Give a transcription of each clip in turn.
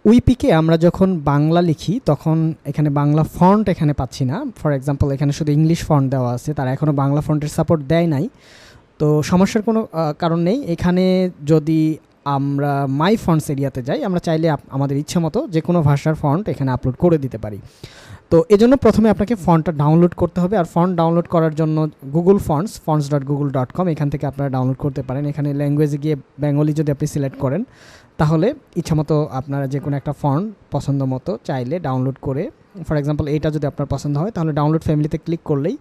উইপিকে আমরা যখন বাংলা লিখি তখন এখানে বাংলা ফন্ট এখানে পাচ্ছি না। ফর এক্সাম্পল এখানে শুধু ইংলিশ ফন্ট দেওয়া আছে, তারা এখনও বাংলা ফন্টের সাপোর্ট দেয় নাই। তো সমস্যার কোনো কারণ নেই। এখানে যদি আমরা মাই ফন্টস এরিয়াতে যাই, আমরা চাইলে আমাদের ইচ্ছা মতো যে কোনো ভাষার ফন্ট এখানে আপলোড করে দিতে পারি। তো এজন্য প্রথমে আপনাকে ফন্টটা ডাউনলোড করতে হবে। আর ফন্ট ডাউনলোড করার জন্য গুগল fonts.google.com এখান থেকে আপনারা ডাউনলোড করতে পারেন। এখানে ল্যাঙ্গুয়েজে গিয়ে বেঙ্গলি যদি আপনি সিলেক্ট করেন তাহলে ইচ্ছামতো আপনারা যে কোনো একটা ফন্ট পছন্দ মতো চাইলে ডাউনলোড করে, ফর এক্সাম্পল এইটা যদি আপনার পছন্দ হয় তাহলে ডাউনলোড ফ্যামিলিতে ক্লিক করলেই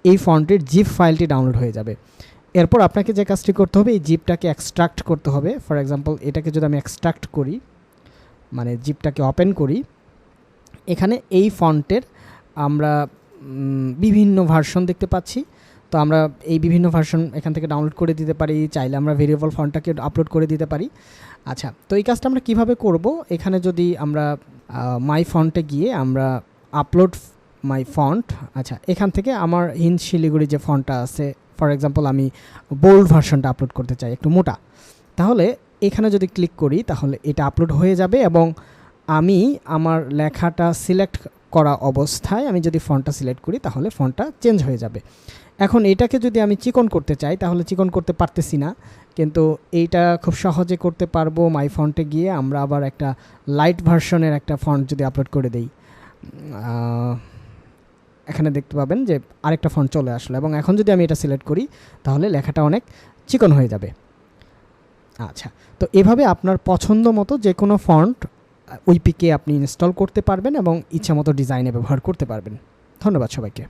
এই ফন্টের জিপ ফাইলটি ডাউনলোড হয়ে যাবে। এরপর আপনাকে যে কাজটি করতে হবে, এই জিপটাকে এক্সট্রাক্ট করতে হবে। ফর এক্সাম্পল এটাকে যদি আমি এক্সট্রাক্ট করি, মানে জিপটাকে ওপেন করি, এখানে এই ফন্টের আমরা বিভিন্ন ভার্সন দেখতে পাচ্ছি। তো আমরা এই বিভিন্ন ভার্সন এখান থেকে ডাউনলোড করে দিতে পারি, চাইলে আমরা ভেরিয়েবল ফন্টটাকে আপলোড করে দিতে পারি। আচ্ছা, তো এই কাজটা আমরা কিভাবে করব? এখানে যদি আমরা মাই ফন্টে গিয়ে আমরা আপলোড মাই ফন্ট, আচ্ছা এখান থেকে আমার হিন্দ শিলিগুড়ি যে ফন্টটা আছে, ফর এক্সাম্পল আমি বোল্ড ভার্সনটা আপলোড করতে চাই, একটু মোটা, তাহলে এখানে যদি ক্লিক করি তাহলে এটা আপলোড হয়ে যাবে। এবং আমি আমার লেখাটা সিলেক্ট করা অবস্থায় আমি যদি ফন্টটা সিলেক্ট করি তাহলে ফন্টটা চেঞ্জ হয়ে যাবে। এখন এটাকে যদি আমি চিকন করতে চাই তাহলে চিকন করতে পারতেছি না, কিন্তু এইটা খুব সহজে করতে পারবো। মাই ফন্টে গিয়ে আমরা আবার একটা লাইট ভার্সনের একটা ফন্ট যদি আপলোড করে দেই, এখানে দেখতে পাবেন যে আরেকটা ফন্ট চলে আসলো। এবং এখন যদি আমি এটা সিলেক্ট করি তাহলে লেখাটা অনেক চিকন হয়ে যাবে। আচ্ছা, তো এভাবে আপনার পছন্দ মতো যে কোনো ফন্ট উইপিকে আপনি ইনস্টল করতে পারবেন এবং ইচ্ছামতো ডিজাইনে ব্যবহার করতে পারবেন। ধন্যবাদ সবাইকে।